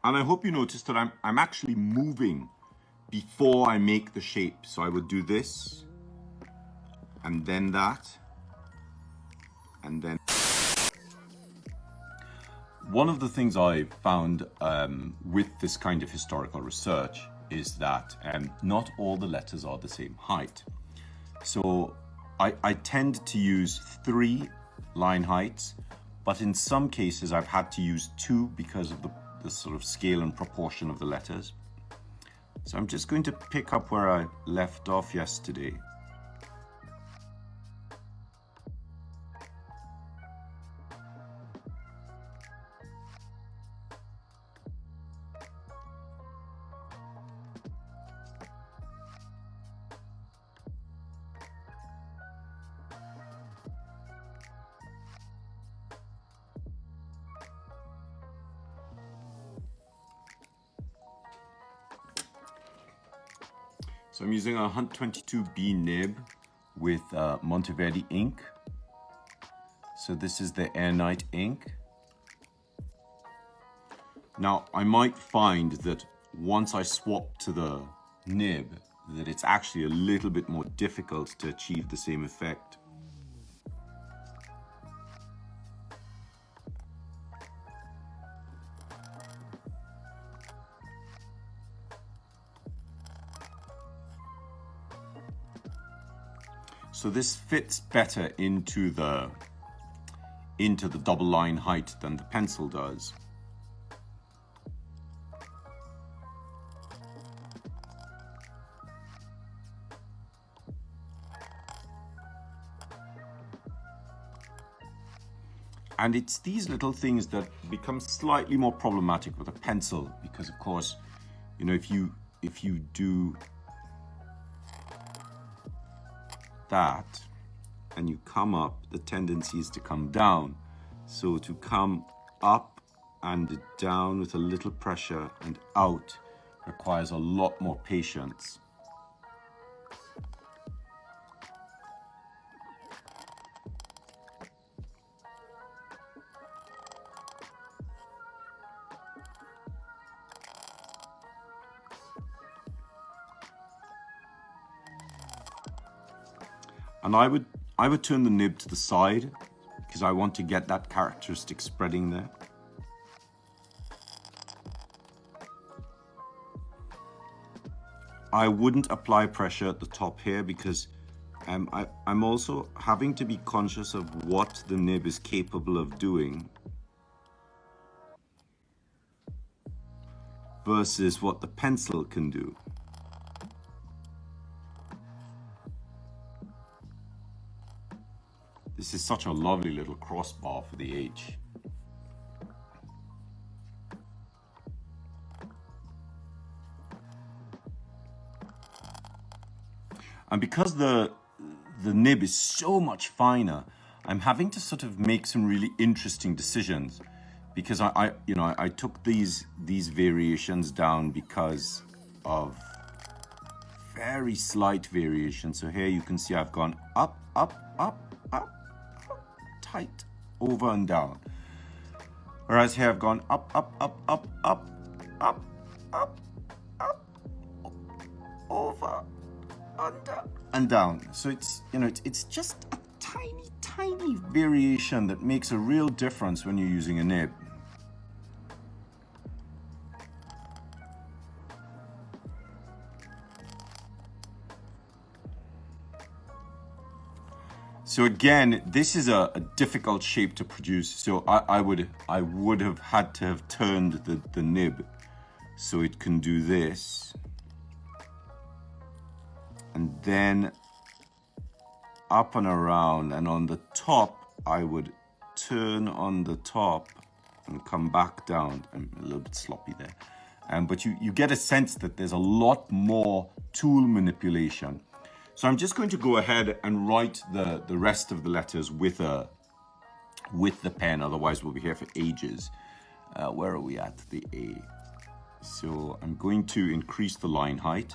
And I hope you noticed that I'm actually moving before I make the shape. So I would do this, and then that, and then. One of the things I found with this kind of historical research is that not all the letters are the same height. So I tend to use 3 line heights, but in some cases I've had to use 2 because of the sort of scale and proportion of the letters. So I'm just going to pick up where I left off yesterday. So I'm using a 122B nib with Monteverde ink. So this is the Erinite ink. Now I might find that once I swap to the nib, that it's actually a little bit more difficult to achieve the same effect. So this fits better into the double line height than the pencil does. And it's these little things that become slightly more problematic with a pencil, because of course, you know, if you do that and you come up, the tendency is to come down. So to come up and down with a little pressure and out requires a lot more patience. And I would turn the nib to the side because I want to get that characteristic spreading there. I wouldn't apply pressure at the top here because I'm also having to be conscious of what the nib is capable of doing versus what the pencil can do. This is such a lovely little crossbar for the H. And because the nib is so much finer, I'm having to sort of make some really interesting decisions, because I took these variations down because of very slight variations. So here you can see I've gone up, up, up, up, tight, over and down. Whereas here I've gone up, up, up, up, up, up, up, up, over, under, and down. So it's, you know, it's just a tiny variation that makes a real difference when you're using a nib. So again, this is a difficult shape to produce. So I would have had to have turned the nib so it can do this. And then up and around, and on the top, I would turn on the top and come back down. I'm a little bit sloppy there. But you get a sense that there's a lot more tool manipulation. So I'm just going to go ahead and write the rest of the letters with the pen, otherwise we'll be here for ages. Where are we at? The A. So I'm going to increase the line height.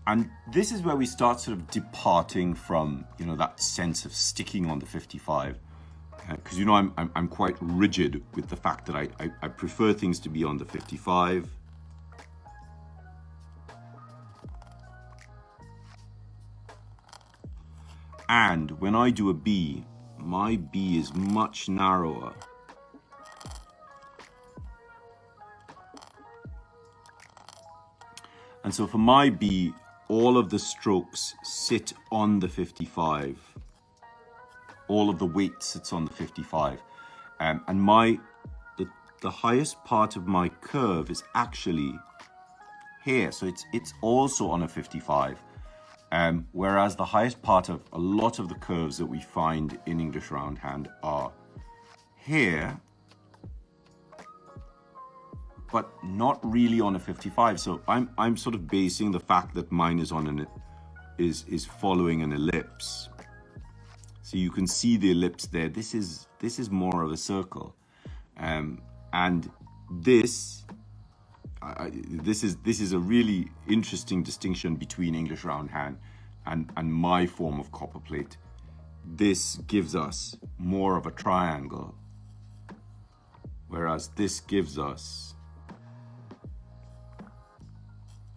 And this is where we start sort of departing from, you know, that sense of sticking on the 55. Because, you know, I'm quite rigid with the fact that I prefer things to be on the 55. And when I do a B, my B is much narrower. And so for my B, all of the strokes sit on the 55. All of the weight sits on the 55. And the highest part of my curve is actually here. So it's also on a 55. Whereas the highest part of a lot of the curves that we find in English Roundhand are here, but not really on a 55. So I'm sort of basing the fact that mine is on is following an ellipse. So you can see the ellipse there. This is more of a circle, and this is a really interesting distinction between English Roundhand and my form of copperplate. This gives us more of a triangle, whereas this gives us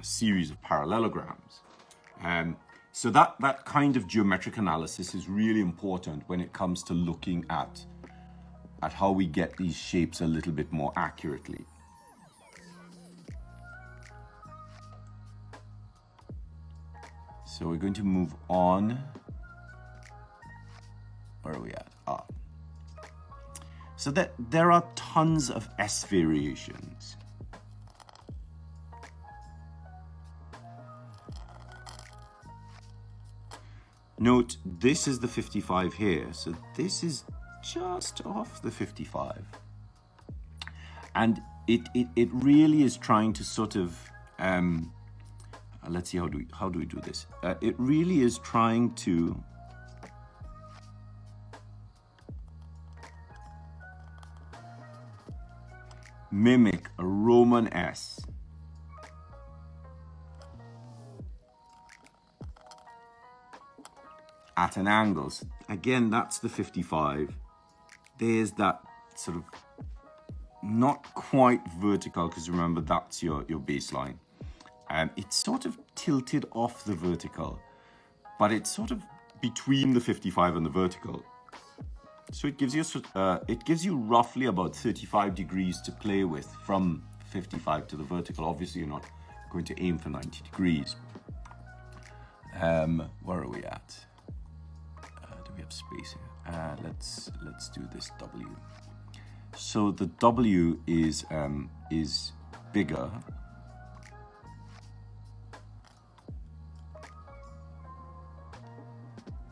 a series of parallelograms. So that kind of geometric analysis is really important when it comes to looking at how we get these shapes a little bit more accurately. So we're going to move on. Where are we at? So that there are tons of S variations. Note, this is the 55 here, so this is just off the 55. And it really is trying to sort of, let's see, how do we do this? It really is trying to mimic a Roman S. At an angle. So again, that's the 55. There's that sort of not quite vertical, because remember, that's your baseline. It's sort of tilted off the vertical, but it's sort of between the 55 and the vertical. So it gives you roughly about 35 degrees to play with from 55 to the vertical. Obviously, you're not going to aim for 90 degrees. Where are we at? Do we have space here? Let's do this W. So the W is bigger.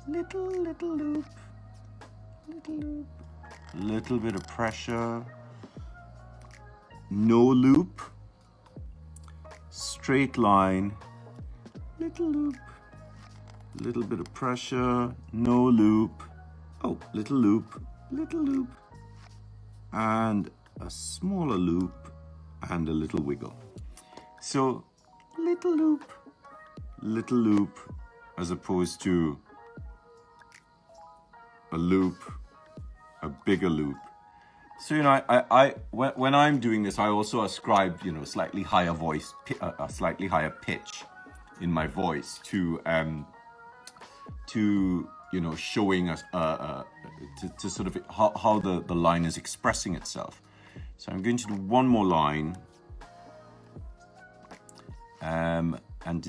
Little loop, little bit of pressure, no loop, straight line, little loop, little bit of pressure, no loop, oh, little loop, and a smaller loop and a little wiggle. So little loop, as opposed to a loop, a bigger loop. So, you know, when I'm doing this, I also ascribe, you know, slightly higher voice, a slightly higher pitch in my voice to you know, showing us to sort of how the line is expressing itself. So I'm going to do one more line, and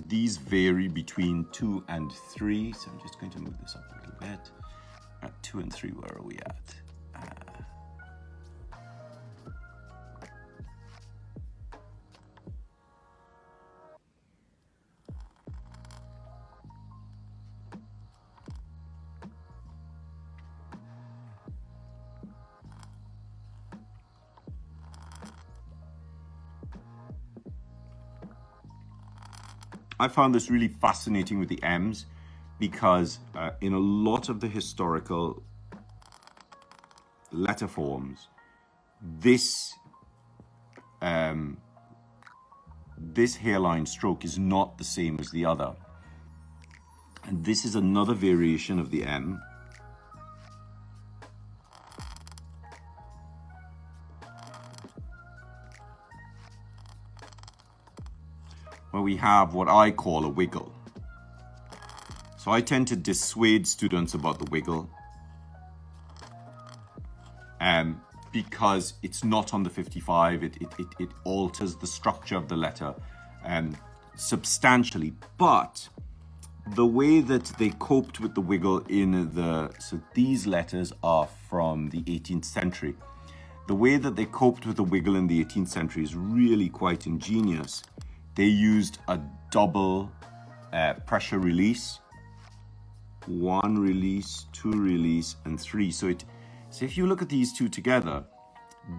these vary between 2 and 3. So I'm just going to move this up a little bit. At 2 and 3, where are we at? I found this really fascinating with the M's, because in a lot of the historical letter forms, this this hairline stroke is not the same as the other. And this is another variation of the M. Where we have what I call a wiggle. So I tend to dissuade students about the wiggle because it's not on the 55. It alters the structure of the letter substantially. But the way that they coped with the wiggle so these letters are from the 18th century. The way that they coped with the wiggle in the 18th century is really quite ingenious. They used a double pressure release. 1 release, 2 release, and 3. So if you look at these two together,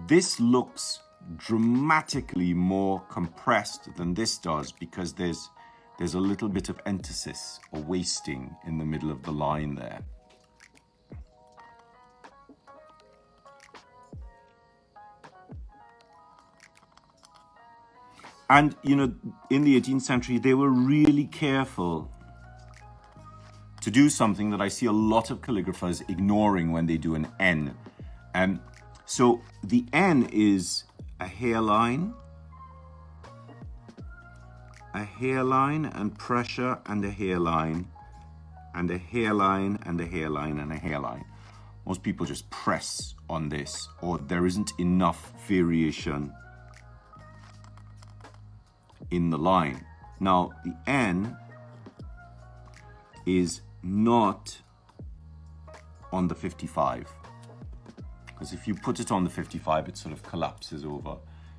this looks dramatically more compressed than this does because there's a little bit of entasis or wasting in the middle of the line there. And, you know, in the 18th century, they were really careful to do something that I see a lot of calligraphers ignoring when they do an N. So the N is a hairline and pressure and a hairline and a hairline and a hairline and a hairline. Most people just press on this, or there isn't enough variation in the line. Now the N is not on the 55, because if you put it on the 55 it sort of collapses over.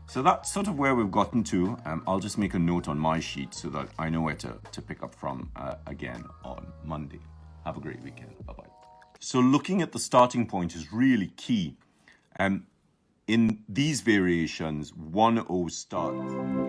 So that's sort of where we've gotten to. I'll just make a note on my sheet so that I know where to pick up from again on Monday. Have a great weekend. Bye-bye. So looking at the starting point is really key. In these variations, 1-0 start.